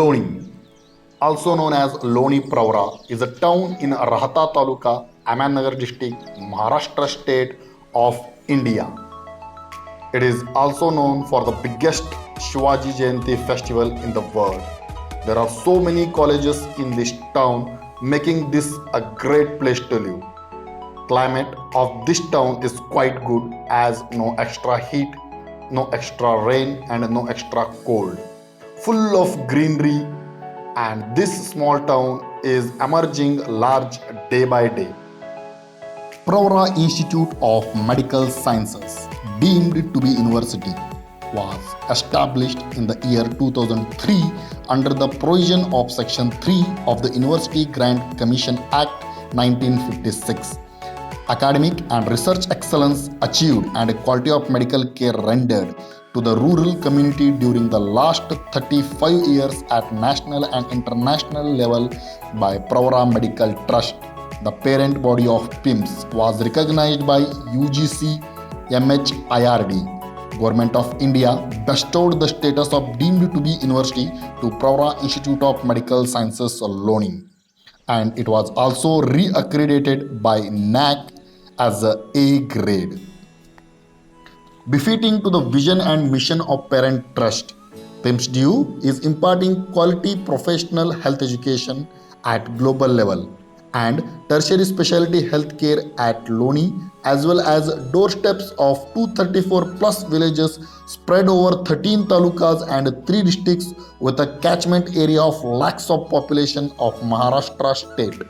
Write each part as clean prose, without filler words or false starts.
Loni, also known as Loni Pravara, is a town in Rahata Taluka, Ahmednagar district, Maharashtra state of India. It is also known for the biggest Shivaji Jayanti festival in the world. There are so many colleges in this town, making this a great place to live. Climate of this town is quite good as no extra heat, no extra rain and no extra cold. Full of greenery, and this small town is emerging large day by day. Pravara Institute of Medical Sciences, deemed to be university, was established in the year 2003 under the provision of Section 3 of the University Grant Commission Act 1956. Academic and research excellence achieved and quality of medical care rendered to the rural community during the last 35 years at national and international level by Pravara Medical Trust, the parent body of PIMS, was recognized by UGC MHIRD. Government of India bestowed the status of deemed to be university to Pravara Institute of Medical Sciences Loni, and it was also re-accredited by NAC as a A grade. Befitting to the vision and mission of parent trust, PIMSDU is imparting quality professional health education at global level and tertiary specialty healthcare at Loni, as well as doorsteps of 234 plus villages spread over 13 talukas and 3 districts with a catchment area of lakhs of population of Maharashtra state.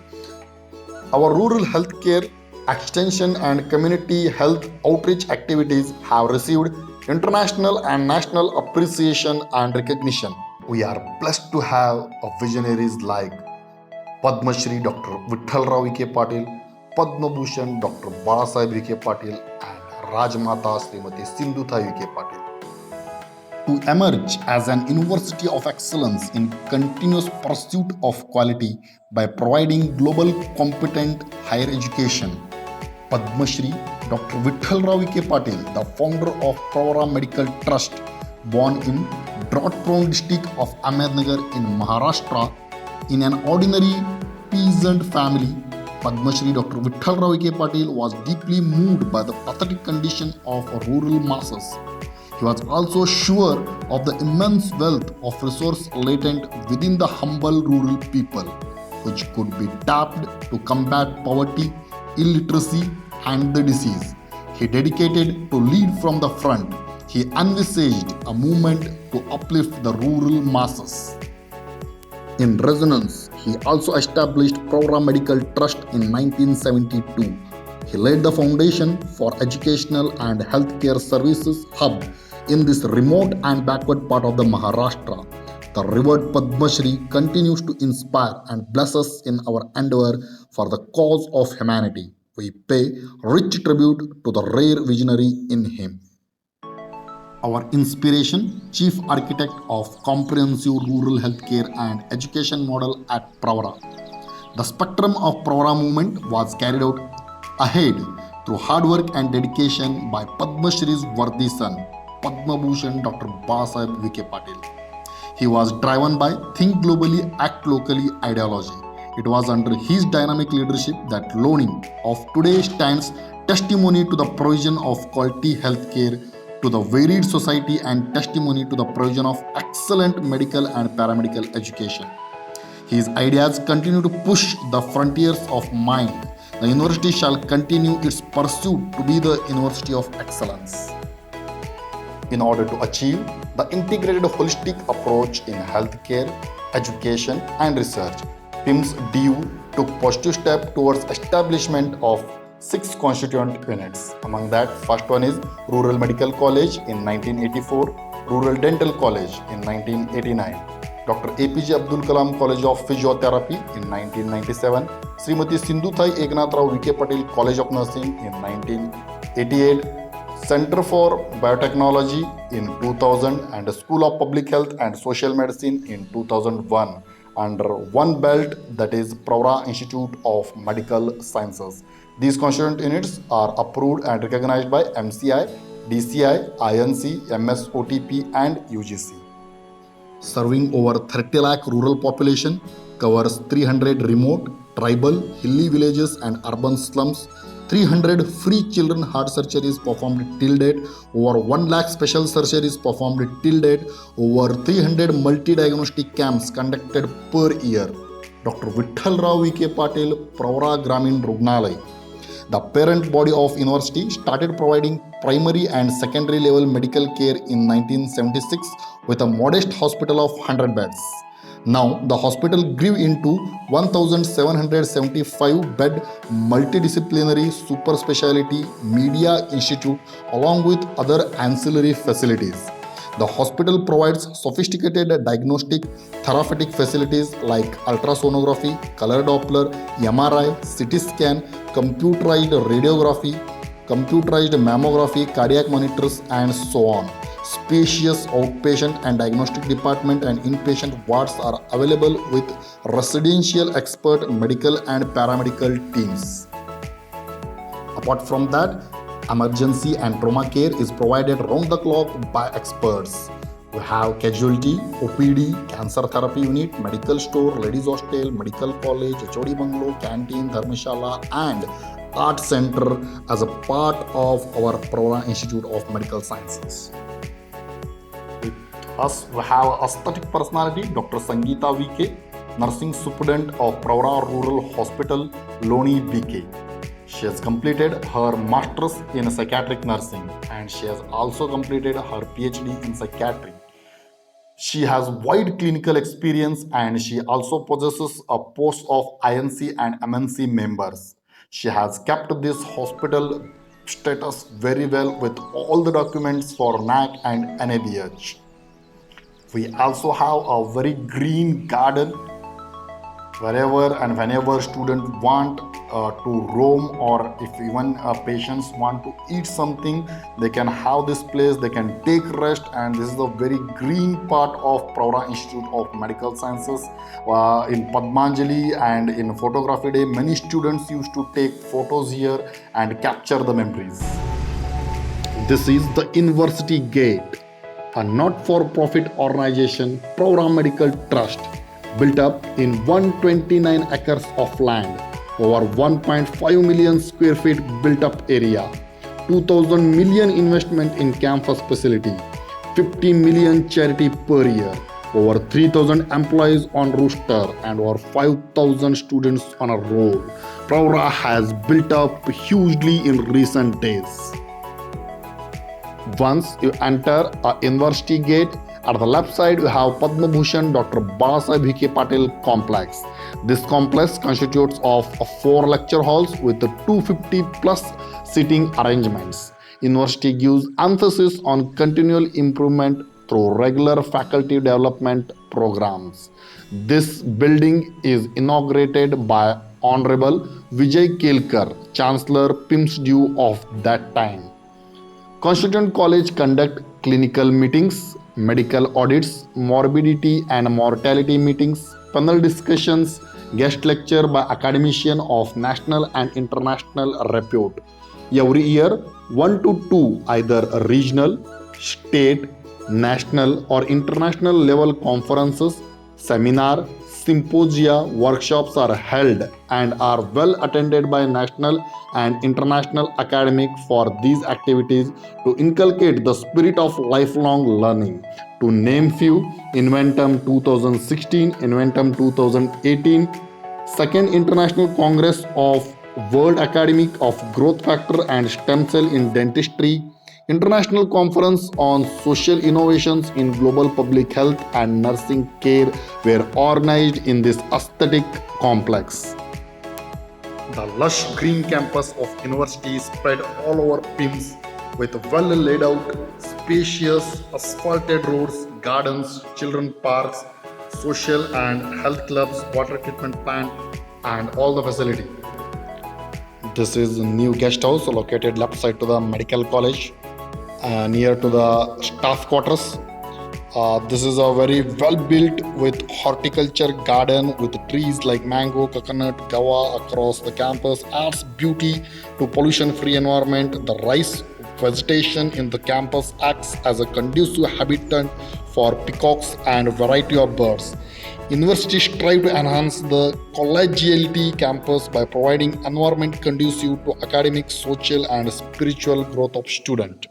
Our rural healthcare extension and community health outreach activities have received international and national appreciation and recognition. We are blessed to have visionaries like Padma Shri Dr. Vithalrao Vikhe Patil, Padma Bhushan Dr. Balasaheb Vikhe Patil, and Rajmata Srimati Sindhutai Vikhe Patil. To emerge as an university of excellence in continuous pursuit of quality by providing global competent higher education, Padma Shri Dr. Vithalrao Vikhe Patil, the founder of Pravara Medical Trust, born in drought-prone district of Ahmednagar in Maharashtra, in an ordinary peasant family, Padma Shri Dr. Vithalrao Vikhe Patil was deeply moved by the pathetic condition of rural masses. He was also sure of the immense wealth of resource latent within the humble rural people, which could be tapped to combat poverty, illiteracy, and the disease. He dedicated to lead from the front. He envisaged a movement to uplift the rural masses. In resonance, he also established Pravara Medical Trust in 1972. He laid the foundation for educational and healthcare services hub in this remote and backward part of the Maharashtra. The revered Padma Shri continues to inspire and bless us in our endeavor for the cause of humanity. We pay rich tribute to the rare visionary in him. Our inspiration, Chief Architect of Comprehensive Rural Healthcare and Education Model at Pravara. The spectrum of Pravara movement was carried out ahead through hard work and dedication by Padma Shri's worthy son, Padma Bhushan Dr. Balasaheb Vikhe Patil. He was driven by Think Globally, Act Locally ideology. It was under his dynamic leadership that Loni of today stands testimony to the provision of quality healthcare to the varied society and testimony to the provision of excellent medical and paramedical education. His ideas continue to push the frontiers of mind. The university shall continue its pursuit to be the university of excellence. In order to achieve the integrated holistic approach in healthcare, education and research, PIMS DU took positive step towards establishment of 6 constituent units. Among that, first one is Rural Medical College in 1984, Rural Dental College in 1989, Dr. APJ Abdul Kalam College of Physiotherapy in 1997, Srimati Sindhutai Eknathrao Vikhe Patil College of Nursing in 1988, Center for Biotechnology in 2000 and School of Public Health and Social Medicine in 2001 under one belt, that is Pravara Institute of Medical Sciences. These constituent units are approved and recognized by MCI, DCI, INC, MSOTP and UGC. serving over 30 lakh rural population, covers 300 remote, tribal, hilly villages and urban slums, 300 free children heart surgeries performed till date, over 1 lakh special surgeries performed till date, over 300 multi-diagnostic camps conducted per year. Dr. Vikhe Patil, Pravara Gramin Rugnalay. The parent body of university started providing primary and secondary level medical care in 1976 with a modest hospital of 100 beds. Now, the hospital grew into 1,775 bed multidisciplinary super specialty media institute along with other ancillary facilities. The hospital provides sophisticated diagnostic therapeutic facilities like ultrasonography, color Doppler, MRI, CT scan, computerized radiography, computerized mammography, cardiac monitors, and so on. Spacious outpatient and diagnostic department and inpatient wards are available with residential expert medical and paramedical teams. Apart from that, emergency and trauma care is provided round the clock by experts. We have casualty, OPD, cancer therapy unit, medical store, ladies hostel, medical college, HOD bungalow, canteen, dharmashala and art center as a part of our Pravara Institute of Medical Sciences. With us, we have aesthetic personality, Dr. Sangeeta Vikhe, nursing superintendent of Pravara Rural Hospital, Loni, Vikhe. She has completed her master's in psychiatric nursing and she has also completed her PhD in psychiatry. She has wide clinical experience and she also possesses a post of INC and MNC members. She has kept this hospital status very well with all the documents for NAC and NABH. We also have a very green garden wherever and whenever students want to roam or if even patients want to eat something, they can have this place, they can take rest, and this is a very green part of Pravara Institute of Medical Sciences. In Padmanjali and in photography day, many students used to take photos here and capture the memories. This is the University Gate, a not-for-profit organization, Pravara Medical Trust, built up in 129 acres of land, over 1.5 million square feet built up area, 2,000 million investment in campus facility, 50 million charity per year, over 3,000 employees on roster and over 5,000 students on a roll. Pravara has built up hugely in recent days. Once you enter a university gate, at the left side, you have Padma Bhushan Dr. Vikhe Patil complex. This complex constitutes of 4 lecture halls with 250 plus seating arrangements. University gives emphasis on continual improvement through regular faculty development programs. This building is inaugurated by Honorable Vijay Kelkar, Chancellor pims of that time. Constituent College conduct clinical meetings, medical audits, morbidity and mortality meetings, panel discussions, guest lecture by academician of national and international repute. Every year, 1 to 2 either regional, state, national or international level conferences, seminar, symposia, workshops are held and are well attended by national and international academic for these activities to inculcate the spirit of lifelong learning. To name few, Inventum 2016, Inventum 2018, Second International Congress of World Academic of Growth Factor and Stem Cell in Dentistry, International Conference on Social Innovations in Global Public Health and Nursing Care were organized in this aesthetic complex. The lush green campus of university is spread all over pims with well laid out, spacious asphalted roads, gardens, children parks, social and health clubs, water treatment plant and all the facility. This is a new guest house located left side to the medical college. Near to the staff quarters. This is a very well built with horticulture garden with trees like mango, coconut, guava across the campus, adds beauty to pollution free environment. The rice vegetation in the campus acts as a conducive habitat for peacocks and a variety of birds. Universities strive to enhance the collegiality campus by providing environment conducive to academic, social, and spiritual growth of students.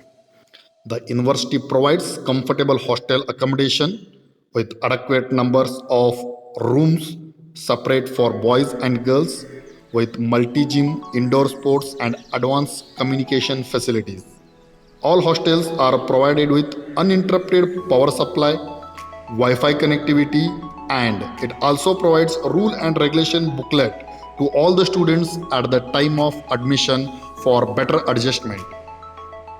The university provides comfortable hostel accommodation with adequate numbers of rooms separate for boys and girls with multi-gym, indoor sports and advanced communication facilities. All hostels are provided with uninterrupted power supply, Wi-Fi connectivity, and it also provides a rule and regulation booklet to all the students at the time of admission for better adjustment.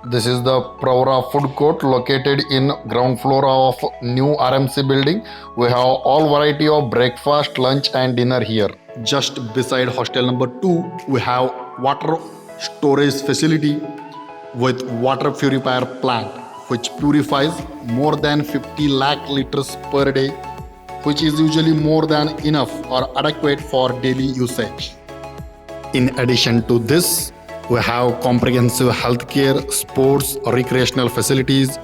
This is the Pravara food court located in ground floor of new RMC building. We have all variety of breakfast, lunch and dinner here. Just beside hostel number 2, we have water storage facility with water purifier plant which purifies more than 50 lakh liters per day, which is usually more than enough or adequate for daily usage. In addition to this, we have comprehensive healthcare, sports, recreational facilities,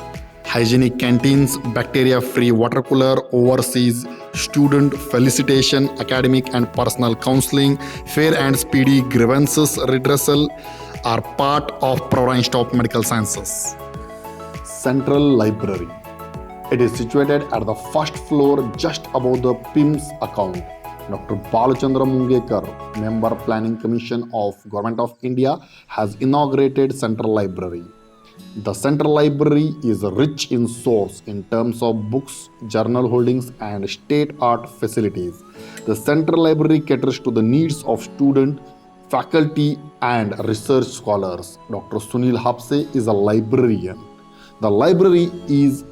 hygienic canteens, bacteria-free water cooler, overseas student felicitation, academic and personal counseling, fair and speedy grievances redressal are part of Pravara Institute of Medical Sciences. Central Library. It is situated at the first floor just above the pims account. Dr. Balachandra Mungekar, Member Planning Commission of Government of India, has inaugurated Central Library. The Central Library is rich in source in terms of books, journal holdings and state-art facilities. The Central Library caters to the needs of students, faculty and research scholars. Dr. Sunil Hapse is a librarian. The library is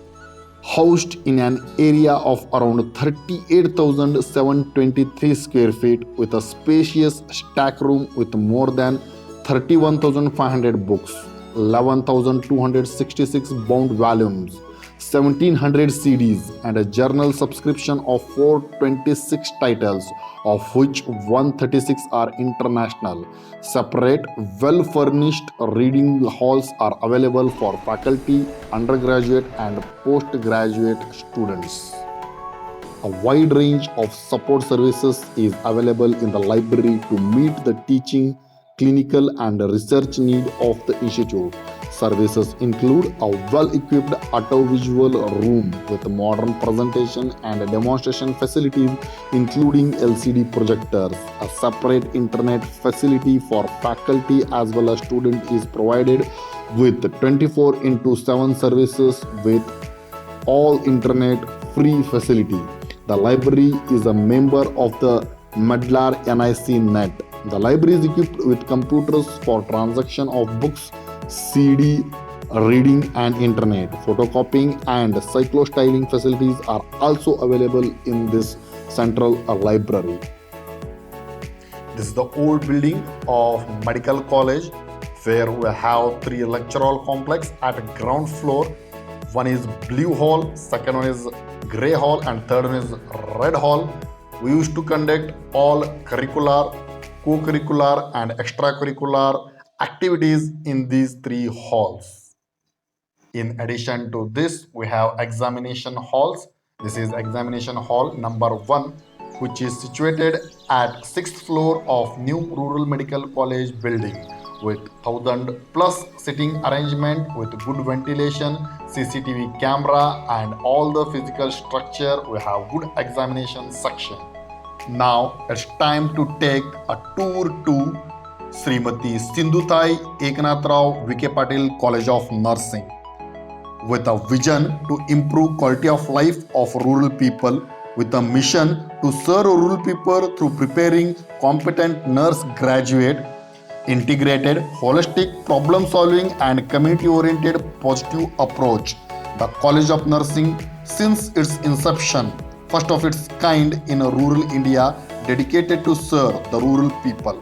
housed in an area of around 38,723 square feet with a spacious stack room with more than 31,500 books, 11,266 bound volumes, 1,700 CDs and a journal subscription of 426 titles, of which 136 are international. Separate, well-furnished reading halls are available for faculty, undergraduate and postgraduate students. A wide range of support services is available in the library to meet the teaching, clinical and research need of the institute. Services include a well-equipped audiovisual room with modern presentation and demonstration facilities including LCD projectors. A separate internet facility for faculty as well as students is provided with 24/7 services with all internet free facility. The library is a member of the Medlar NIC Net. The library is equipped with computers for transaction of books, CD, reading and internet. Photocopying and cyclostyling facilities are also available in this central library. This is the old building of Medical College where we have 3 lecture hall complex at ground floor. One is blue hall, second one is grey hall and third one is red hall. We used to conduct all curricular, co-curricular and extracurricular activities in these 3 halls. In addition to this, we have examination halls. This is examination hall number 1, which is situated at 6th floor of new Rural Medical College building with 1,000 plus sitting arrangement with good ventilation, CCTV camera and all the physical structure. We have good examination section. Now it's time to take a tour to Srimati Sindhutai Eknathrao Vikhe Patil College of Nursing. With a vision to improve quality of life of rural people, with a mission to serve rural people through preparing competent nurse graduate, integrated, holistic problem solving and community oriented positive approach. The College of Nursing, since its inception, first of its kind in rural India, dedicated to serve the rural people.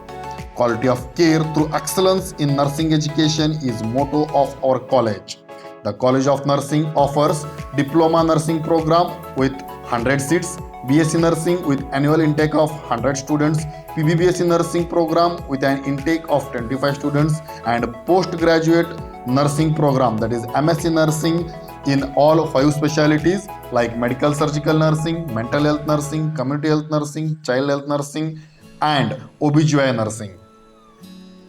Quality of care through excellence in nursing education is motto of our college. The College of Nursing offers Diploma Nursing Program with 100 seats, BSc Nursing with annual intake of 100 students, PBBSc Nursing Program with an intake of 25 students and postgraduate nursing program, that is MSc nursing in all 5 specialties like medical surgical nursing, mental health nursing, community health nursing, child health nursing, and OBGYN nursing.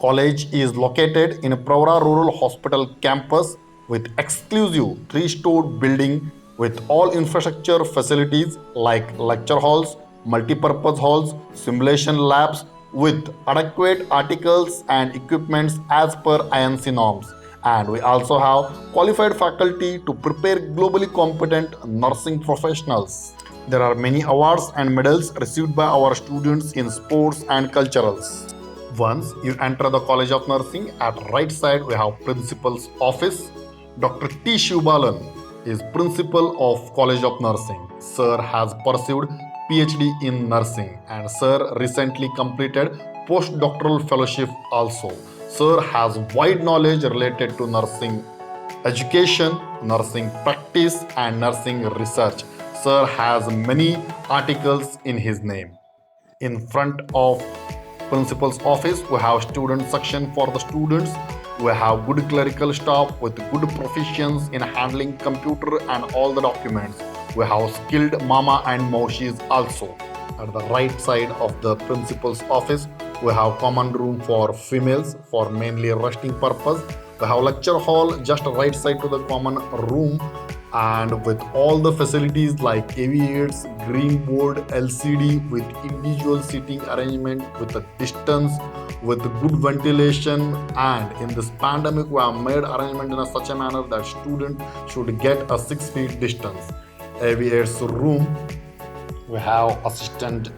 College is located in a Pravara Rural Hospital campus with exclusive 3-story building with all infrastructure facilities like lecture halls, multi-purpose halls, simulation labs with adequate articles and equipments as per INC norms. And we also have qualified faculty to prepare globally competent nursing professionals. There are many awards and medals received by our students in sports and culturals. Once you enter the College of Nursing, at right side we have Principal's office. Dr. T. Shivbalan is Principal of College of Nursing. Sir has pursued PhD in nursing and Sir recently completed postdoctoral fellowship also. Sir has wide knowledge related to nursing education, nursing practice and nursing research. Sir has many articles in his name. In front of Principal's office, we have student section for the students. We have good clerical staff with good proficiency in handling computer and all the documents. We have skilled mama and moshis also. At the right side of the principal's office, we have common room for females for mainly resting purpose. We have lecture hall just right side to the common room, and with all the facilities like AV8s, green board, LCD with individual seating arrangement with a distance, with good ventilation. And in this pandemic we have made arrangement in such a manner that student should get a 6 feet distance. AV8's room, we have assistant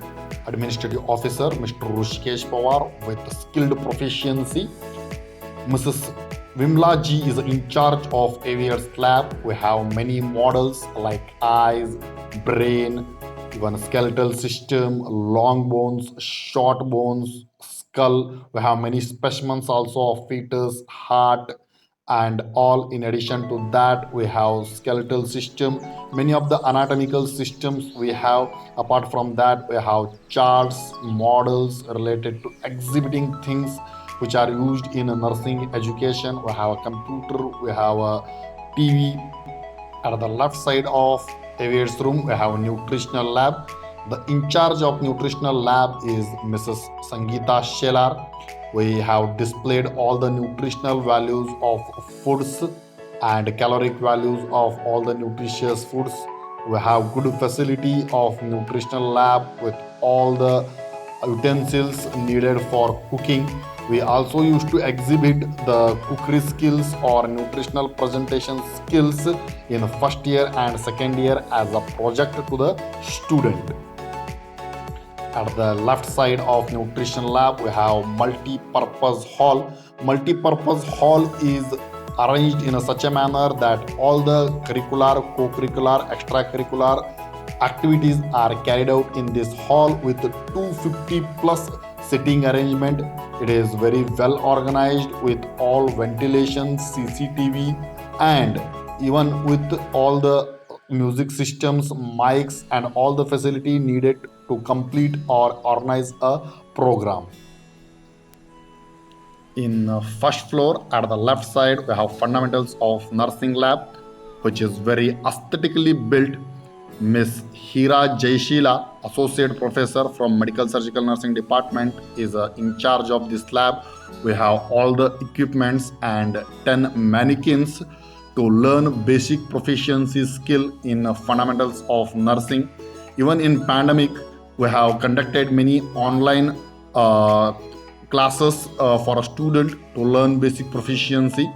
administrative officer Mr. Rushikesh Pawar with skilled proficiency. Mrs. Vimla Ji is in charge of AVR's lab. We have many models like eyes, brain, even skeletal system, long bones, short bones, skull. We have many specimens also of fetus, heart, and all. In addition to that, we have skeletal system, many of the anatomical systems we have. Apart from that, we have charts, models related to exhibiting things which are used in nursing education. We have a computer, we have a TV. At the left side of AV's room, we have a nutritional lab. The in charge of nutritional lab is Mrs. Sangeeta Shelar. We have displayed all the nutritional values of foods and caloric values of all the nutritious foods. We have good facility of nutritional lab with all the utensils needed for cooking. We also used to exhibit the cookery skills or nutritional presentation skills in first year and second year as a project to the student. At the left side of nutrition lab, we have multi-purpose hall. Multi-purpose hall is arranged in such a manner that all the curricular, co-curricular, extracurricular activities are carried out in this hall with 250 plus sitting arrangement. It is very well organized with all ventilation, CCTV, and even with all the music systems, mics, and all the facility needed to complete or organize a program. In first floor at the left side, we have fundamentals of nursing lab, which is very aesthetically built. Miss Hira Jaishila, Associate Professor from Medical Surgical Nursing Department, is in charge of this lab. We have all the equipments and 10 mannequins to learn basic proficiency skill in fundamentals of nursing. Even in pandemic, we have conducted many online classes for a student to learn basic proficiency.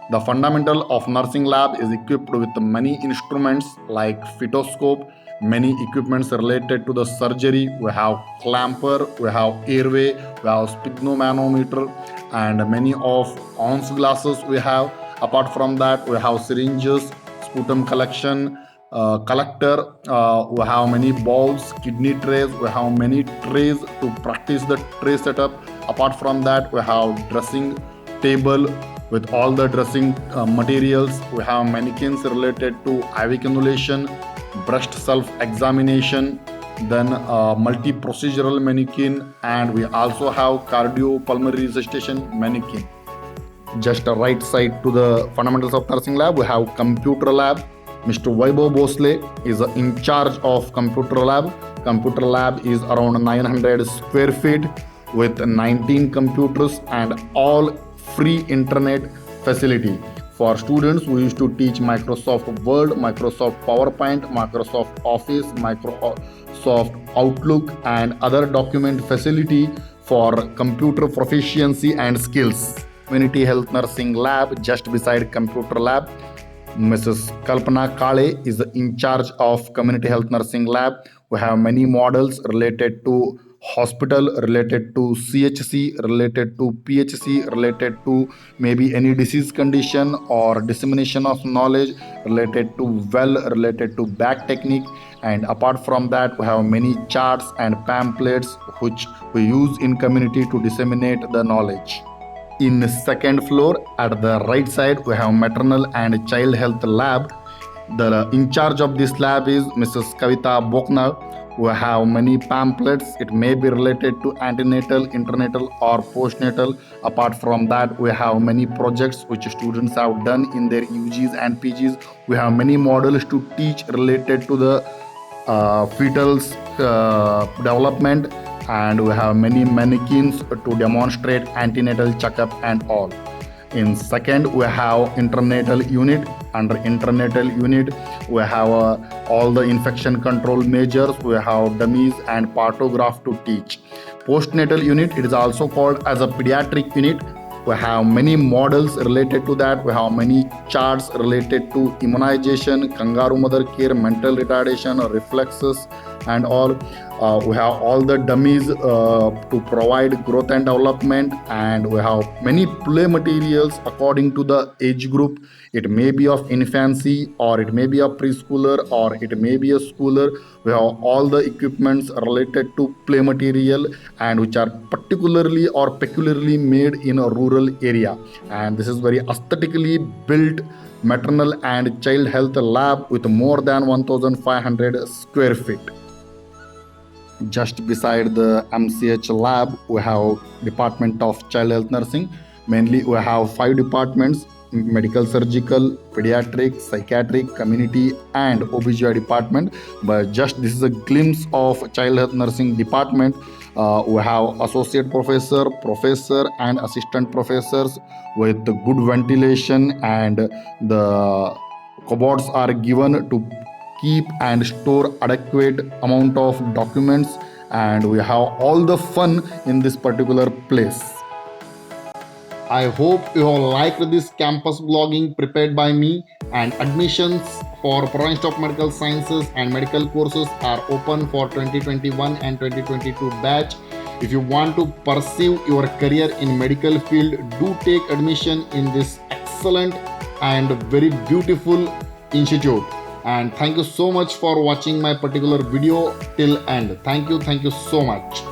The fundamental of nursing lab is equipped with many instruments like fetoscope, many equipments related to the surgery. We have clamper, we have airway, we have sphygmomanometer, and many of ounce glasses we have. Apart from that, we have syringes, sputum collection, collector, we have many bowls, kidney trays, we have many trays to practice the tray setup. Apart from that, we have dressing table with all the dressing materials. We have mannequins related to IV cannulation, breast self-examination, then multi-procedural mannequin, and we also have cardiopulmonary resuscitation mannequin. Just right side to the fundamentals of nursing lab, we have computer lab. Mr. Vaibhav Bosle is in charge of computer lab. Computer lab is around 900 square feet with 19 computers and all free internet facility. For students, we used to teach Microsoft Word, Microsoft PowerPoint, Microsoft Office, Microsoft Outlook, and other document facility for computer proficiency and skills. Community Health Nursing Lab just beside computer lab. Mrs. Kalpana Kale is in charge of Community Health Nursing Lab. We have many models related to hospital, related to CHC, related to PHC, related to maybe any disease condition or dissemination of knowledge, related to well, related to back technique. And apart from that, we have many charts and pamphlets which we use in community to disseminate the knowledge. In the second floor, at the right side, we have maternal and child health lab. The in charge of this lab is Mrs. Kavita Bokna. We have many pamphlets. It may be related to antenatal, internatal, or postnatal. Apart from that, we have many projects which students have done in their UGs and PGs. We have many models to teach related to the fetal's development, and we have many mannequins to demonstrate antenatal checkup and all. In second, we have internatal unit. Under internatal unit, we have all the infection control measures. We have dummies and partograph to teach. Postnatal unit, it is also called as a pediatric unit. We have many models related to that. We have many charts related to immunization, kangaroo mother care, mental retardation, reflexes, and all. We have all the dummies to provide growth and development, and we have many play materials according to the age group. It may be of infancy, or it may be a preschooler, or it may be a schooler. We have all the equipments related to play material and which are particularly or peculiarly made in a rural area. And this is very aesthetically built maternal and child health lab with more than 1500 square feet. Just beside the MCH lab, we have Department of Child Health Nursing. Mainly, we have 5 departments: medical, surgical, pediatric, psychiatric, community, and OBGY department. But just this is a glimpse of child health nursing department. We have associate professor, professor, and assistant professors with good ventilation, and the cupboards are given to keep and store adequate amount of documents, and we have all the fun in this particular place. I hope you have liked this campus blogging prepared by me, and admissions for Pravara Institute of Medical Sciences and medical courses are open for 2021 and 2022 batch. If you want to pursue your career in medical field, do take admission in this excellent and very beautiful institute. And thank you so much for watching my particular video till end. Thank you so much.